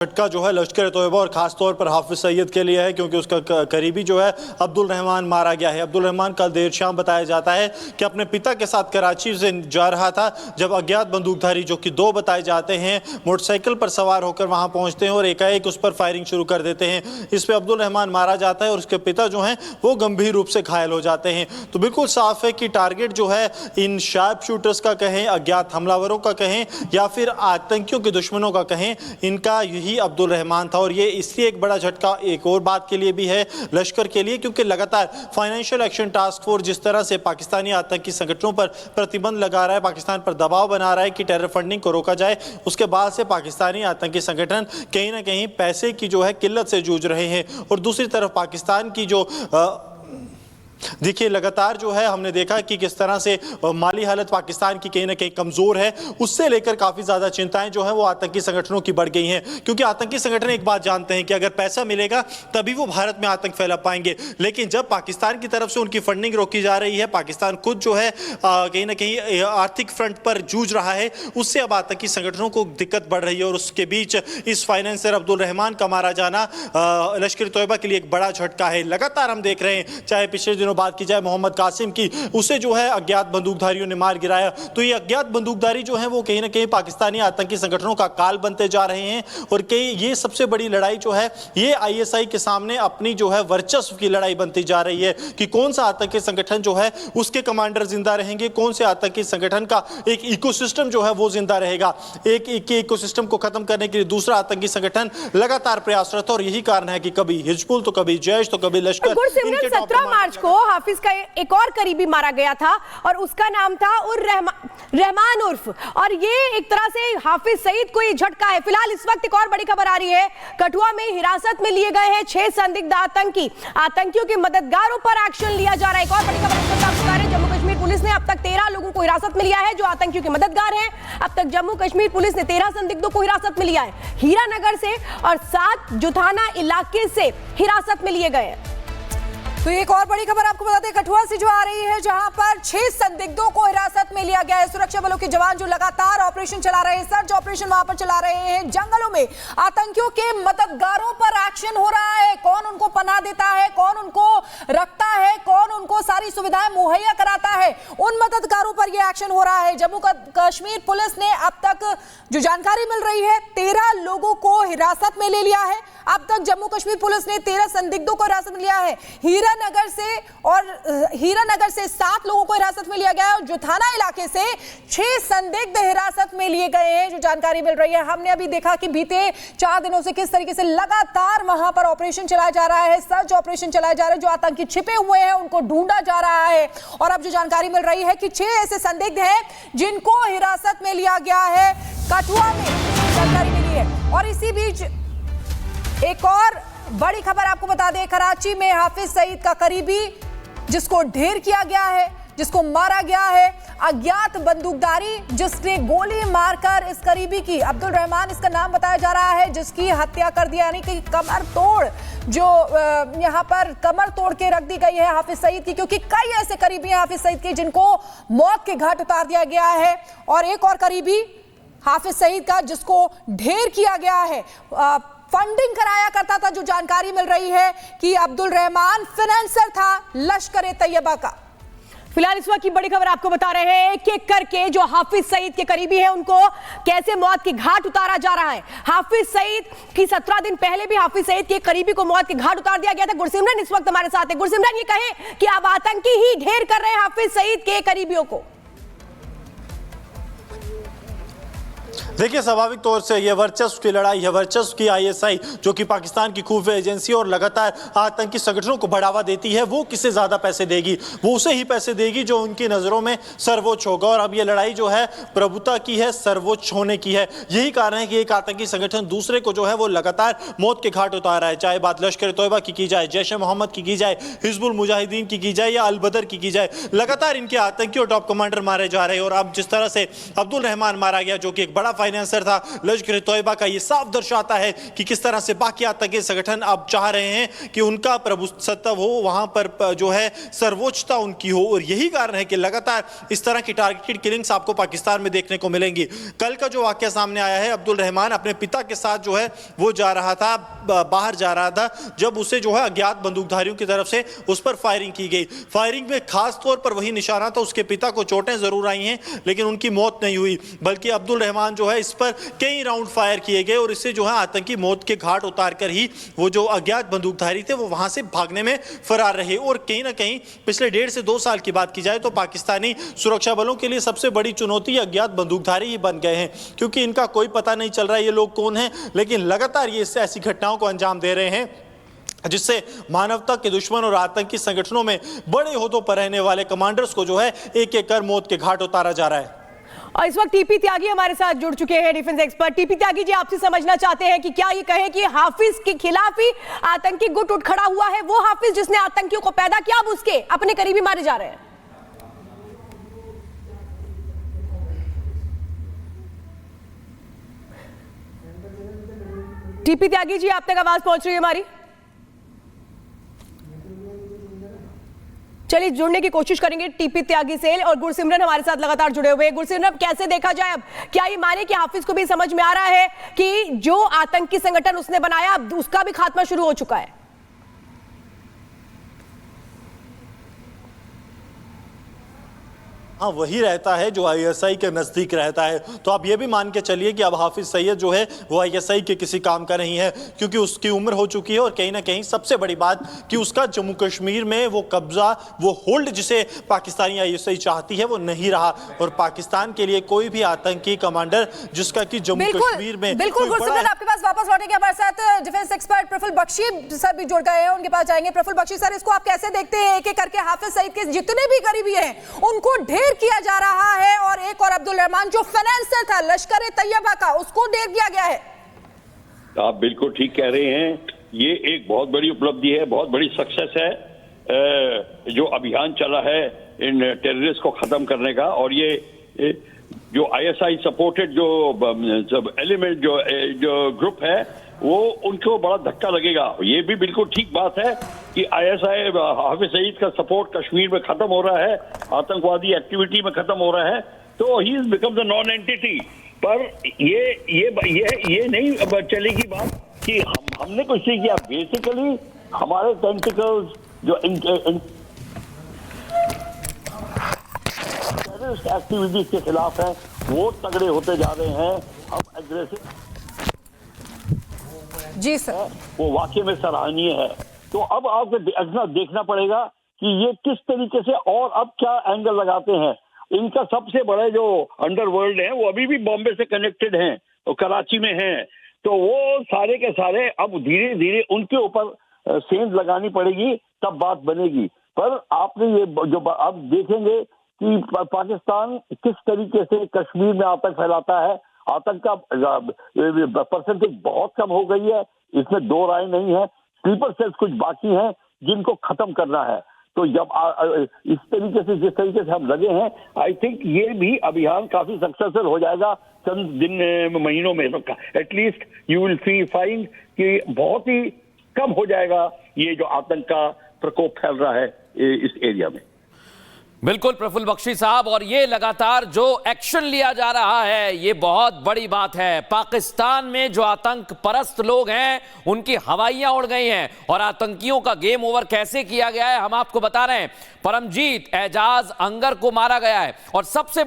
झटका जो है लश्कर तोयबा और खास तौर पर हाफिज सईद के लिए है, क्योंकि उसका करीबी जो है अब्दुल रहमान मारा गया है। अब्दुल रहमान कल देर शाम बताया जाता है कि अपने पिता के साथ कराची से जा रहा था, जब अज्ञात बंदूकधारी जो कि दो बताए जाते हैं मोटरसाइकिल पर सवार होकर वहां पहुंचते हैं और एकाएक उस पर फायरिंग शुरू कर देते हैं। इस पर अब्दुल रहमान मारा जाता है और उसके पिता जो हैं वो गंभीर रूप से घायल हो जाते हैं। तो बिल्कुल साफ है कि टारगेट जो है इन शार्प शूटर्स का कहें, अज्ञात हमलावरों का कहें या फिर आतंकियों के दुश्मनों का कहें, इनका यही अब्दुल रहमान था। और ये इसलिए एक बड़ा झटका एक और बात के लिए भी है लश्कर के लिए, क्योंकि लगातार फाइनेंशियल एक्शन टास्क फोर्स जिस तरह से पाकिस्तानी आतंकी संगठनों पर प्रतिबंध लगा रहा है, पाकिस्तान पर दबाव बना रहा है कि टेरर फंडिंग को रोका जाए, उसके बाद से पाकिस्तानी आतंकी संगठन कहीं ना कहीं पैसे की जो है किल्लत से जूझ रहे हैं। और दूसरी तरफ पाकिस्तान की जो देखिए लगातार जो है हमने देखा कि किस तरह से माली हालत पाकिस्तान की कहीं ना कहीं कमजोर है, उससे लेकर काफी ज्यादा चिंताएं जो है वो आतंकी संगठनों की बढ़ गई हैं। क्योंकि आतंकी संगठन एक बात जानते हैं कि अगर पैसा मिलेगा तभी वो भारत में आतंक फैला पाएंगे, लेकिन जब पाकिस्तान की तरफ से उनकी फंडिंग रोकी जा रही है, पाकिस्तान खुद जो है कहीं ना कहीं आर्थिक फ्रंट पर जूझ रहा है, उससे अब आतंकी संगठनों को दिक्कत बढ़ रही है। और उसके बीच इस फाइनेंसर अब्दुल रहमान का मारा जाना लश्कर तोयबा के लिए एक बड़ा झटका है। लगातार हम देख रहे हैं, चाहे पिछले दिनों बात की जाए मोहम्मद कासिम की, उसे जो है अज्ञात बंदूकधारियों ने मार गिराया। तो ये अज्ञात बंदूकधारी जो है वो कहीं ना कहीं पाकिस्तानी आतंकी संगठनों का काल बनते जा रहे हैं। और कई ये सबसे बड़ी लड़ाई जो है ये आईएसआई के सामने अपनी जो है वर्चस्व की लड़ाई बनती जा रही है कि कौन सा आतंकी संगठन जो है उसके कमांडर जिंदा रहेंगे, कौन से आतंकी संगठन का एक इकोसिस्टम जो है वो जिंदा रहेगा। एक इकोसिस्टम को खत्म करने के लिए दूसरा आतंकी संगठन लगातार प्रयासरत है। और यही कारण है कि कभी हिजबुल तो कभी जैश तो कभी लश्कर। 17 मार्च को हाफिज का एक और करीबी मारा गया था और उसका नाम था रहमान उर्फ, और ये एक तरह से हाफिज सईद को ये झटका है। फिलहाल इस वक्त एक और बड़ी खबर आ रही है, कठुआ में हिरासत में लिए गए हैं 6 संदिग्ध आतंकियों के मददगारों पर एक्शन लिया जा रहा है। एक और बड़ी खबर जम्मू कश्मीर पुलिस ने अब तक 13 लोगों को हिरासत में लिया है जो आतंकियों के मददगार हैं। अब तक जम्मू कश्मीर पुलिस ने 13 संदिग्धों को हिरासत में लिया है, हीरानगर से, और 7 जुथाना इलाके से हिरासत में लिए गए हैं। तो एक और बड़ी खबर आपको बताते हैं कठुआ से जो आ रही है, जहां पर 6 संदिग्धों को हिरासत में लिया गया है। सुरक्षा बलों के जवान जो लगातार ऑपरेशन चला रहे हैं, सर्च ऑपरेशन वहां पर चला रहे हैं, जंगलों में आतंकियों के मददगारों पर एक्शन हो रहा है। कौन उनको पनाह देता है, कौन उनको रखता है, कौन उनको सारी सुविधाएं मुहैया कराता है, उन मददगारों पर यह एक्शन हो रहा है। जम्मू कश्मीर पुलिस ने अब तक जो जानकारी मिल रही है 13 लोगों को हिरासत में ले लिया है। अब तक जम्मू कश्मीर पुलिस ने 13 संदिग्धों को हिरासत में लिया है। हीरानगर से 7 लोगों को हिरासत में लिया गया है और जुथाना इलाके से 6 संदिग्ध हिरासत में लिए गए हैं, जो जानकारी मिल रही है। हमने अभी देखा कि बीते 4 दिनों से किस तरीके से लगातार वहां पर ऑपरेशन चलाया जा रहा है, सर्च ऑपरेशन चलाया जा रहा है, जो आतंकी छिपे हुए हैं उनको ढूंढा जा रहा है। और अब जो जानकारी मिल रही है कि 6 ऐसे संदिग्ध हैं जिनको हिरासत में लिया गया है, कठुआ में जानकारी मिली है। और इसी बीच एक और बड़ी खबर आपको बता दें, कराची में हाफिज सईद का करीबी जिसको ढेर किया गया है, जिसको मारा गया है, अज्ञात बंदूकधारी जिसने गोली मारकर इस करीबी की, अब्दुल रहमान इसका नाम बताया जा रहा है, जिसकी हत्या कर दिया, यानी कि कमर तोड़ जो यहाँ पर कमर तोड़ के रख दी गई है हाफिज सईद की, क्योंकि कई ऐसे करीबी हैं हाफिज सईद के जिनको मौत के घाट उतार दिया गया है। और एक और करीबी हाफिज सईद का जिसको ढेर किया गया है, फंडिंग कराया करता था। जो जानकारी मिल रही है कि अब्दुल रहमान फाइनेंसर था लश्कर तैयबा का। फिलहाल इस वक्त की बड़ी खबर आपको बता रहे हैं, एक एक करके जो हाफिज सईद के करीबी हैं उनको कैसे मौत के घाट उतारा जा रहा है। हाफिज सईद की 17 दिन पहले भी हाफिज सईद के करीबी को मौत के घाट उतार दिया गया था। गुरसिमरन इस वक्त हमारे साथ है। गुरसिमरन, ये कहें कि अब आतंकी ही ढेर कर रहे हैं हाफिज सईद के करीबियों को। देखिए स्वाभाविक तौर से यह वर्चस्व की लड़ाई है, वर्चस्व की आईएसआई जो कि पाकिस्तान की खुफिया एजेंसी और लगातार आतंकी संगठनों को बढ़ावा देती है, वो किससे ज्यादा पैसे देगी, वो उसे ही पैसे देगी जो उनकी नजरों में सर्वोच्च होगा। और अब यह लड़ाई जो है प्रभुता की है, सर्वोच्च होने की है। यही कारण है कि एक आतंकी संगठन दूसरे को जो है वो लगातार मौत के घाट उतार रहा है। चाहे बात लश्कर तोयबा की जाए, जैश ए मोहम्मद की जाए, हिजबुल मुजाहिदीन की जाए या अल बदर की जाए, लगातार इनके आतंकी और टॉप कमांडर मारे जा रहे हैं। और अब जिस तरह से अब्दुल रहमान मारा गया जो कि एक बड़ा फाइनेंसर था लश्कर-ए-तोयबा का। ये साफ दर्शाता है कि किस तरह से बाकी आतंकी संगठन अब चाह रहे हैं कि उनका प्रभुसत्ता हो, वहां पर जो है सर्वोच्चता उनकी हो, और यही कारण है कि लगातार इस तरह की टारगेटेड किलिंग्स आपको पाकिस्तान में देखने को मिलेंगी। कल का जो वाकया सामने आया है, अब्दुल रहमान अपने पिता के साथ जो है वो जा रहा था, बाहर जा रहा था, जब उसे जो है अज्ञात बंदूकधारियों की तरफ से उस पर फायरिंग की गई। फायरिंग में खास तौर पर वही निशाना था, उसके पिता को चोटें जरूर आई हैं लेकिन उनकी मौत नहीं हुई, बल्कि अब्दुल रहमान जो है इस पर कई राउंड फायर किए गए और इससे जो है आतंकी मौत के घाट उतार कर ही वो जो अज्ञात बंदूकधारी थे वो वहां से भागने में फरार रहे। और कहीं ना कहीं पिछले 1.5 से 2 साल की बात की जाए तो पाकिस्तानी सुरक्षा बलों के लिए सबसे बड़ी चुनौती अज्ञात बंदूकधारी ही बन गए हैं, क्योंकि इनका कोई पता नहीं चल रहा है ये लोग कौन हैं, लेकिन लगातार ये ऐसी घटनाओं को अंजाम दे रहे हैं जिससे मानवता के दुश्मन और आतंकी संगठनों में बड़े ओहदों पर रहने वाले कमांडर्स को जो है एक एक कर मौत के घाट उतारा जा रहा है। और इस वक्त टीपी त्यागी हमारे साथ जुड़ चुके हैं, defence expert. TP Tyagi ji, आपसे समझना चाहते हैं कि क्या ये कहें कि हाफिज के खिलाफ ही आतंकी गुट उठ खड़ा हुआ है, वो हाफिज जिसने आतंकियों को पैदा किया, अब उसके अपने करीबी मारे जा रहे हैं। टीपी त्यागी जी, आप तक आवाज पहुंच रही है हमारी? चलिए जुड़ने की कोशिश करेंगे टीपी त्यागी से। और गुरसिमरन हमारे साथ लगातार जुड़े हुए हैं। गुरसिमरन, कैसे देखा जाए अब, क्या ये माने कि हाफिज को भी समझ में आ रहा है कि जो आतंकी संगठन उसने बनाया अब उसका भी खात्मा शुरू हो चुका है? हाँ, वही रहता है जो आईएसआई के नज़दीक रहता है। तो आप ये भी मान के चलिए कि अब हाफिज सईद जो है वो आईएसआई के किसी काम का नहीं है, क्योंकि उसकी उम्र हो चुकी है और कहीं ना कहीं सबसे बड़ी बात कि उसका जम्मू कश्मीर में वो कब्जा, वो होल्ड जिसे पाकिस्तानी आईएसआई चाहती है वो नहीं रहा। और पाकिस्तान के लिए कोई भी आतंकी कमांडर जिसका कि जम्मू कश्मीर में बिल्कुल गुरसिमरन, आपके पास वापस लौटेंगे। हमारे साथ defence expert Praful Bakshi sir भी जुड़ गए हैं, उनके पास जाएंगे। प्रफुल्ल बख्शी सर, इसको आप कैसे देखते हैं? एक एक करके हाफिज सईद के जितने भी करीबी हैं उनको ढेर किया जा रहा है, और एक और अब्दुल रहमान जो फाइनेंसर था लश्कर-ए-तैयबा का, उसको ढेर किया गया है। आप बिल्कुल ठीक कह रहे हैं, ये एक बहुत बड़ी उपलब्धि है, बहुत बड़ी सक्सेस है जो अभियान चला है इन टेररिस्ट को खत्म करने का। और ये जो आईएसआई सपोर्टेड जो एलिमेंट जो ग्रुप है वो उनको बड़ा धक्का लगेगा। ये भी बिल्कुल ठीक बात है कि आईएसआई हाफिज सईद का सपोर्ट कश्मीर में खत्म हो रहा है, आतंकवादी एक्टिविटी में खत्म हो रहा है, तो he is become the non entity. पर ये नहीं चलेगी बात कि हमने कुछ नहीं किया। बेसिकली हमारे टेंटिकल्स जो टेररिस्ट एक्टिविटीज के खिलाफ है वो तगड़े होते जा रहे हैं। हम एग्रेसिव जी सर, वो वाकई में सराहनीय है। तो अब आपको देखना पड़ेगा कि ये किस तरीके से और अब क्या एंगल लगाते हैं। इनका सबसे बड़े जो अंडरवर्ल्ड है वो अभी भी बॉम्बे से कनेक्टेड हैं और कराची में हैं, तो वो सारे के सारे अब धीरे धीरे उनके ऊपर सेंध लगानी पड़ेगी, तब बात बनेगी। पर आपने ये जो अब देखेंगे कि पाकिस्तान किस तरीके से कश्मीर में आतंक फैलाता है। आतंक का परसेंटेज बहुत कम हो गई है, इसमें दो राय नहीं है। स्लीपर सेल्स कुछ बाकी हैं जिनको खत्म करना है। तो जब इस तरीके से जिस तरीके से हम लगे हैं, आई थिंक ये भी अभियान काफी सक्सेसफुल हो जाएगा चंद दिन महीनों में। एटलीस्ट यू विल फाइंड कि बहुत ही कम हो जाएगा ये जो आतंक का प्रकोप फैल रहा है इस एरिया में। बिल्कुल प्रफुल्ल बख्शी साहब, और ये लगातार जो एक्शन लिया जा रहा है ये बहुत बड़ी बात है। पाकिस्तान में जो आतंक परस्त लोग हैं उनकी हवाइयां उड़ गई हैं और आतंकियों का गेम ओवर कैसे किया गया है हम आपको बता रहे हैं। परमजीत एजाज अंगर को मारा गया है और सबसे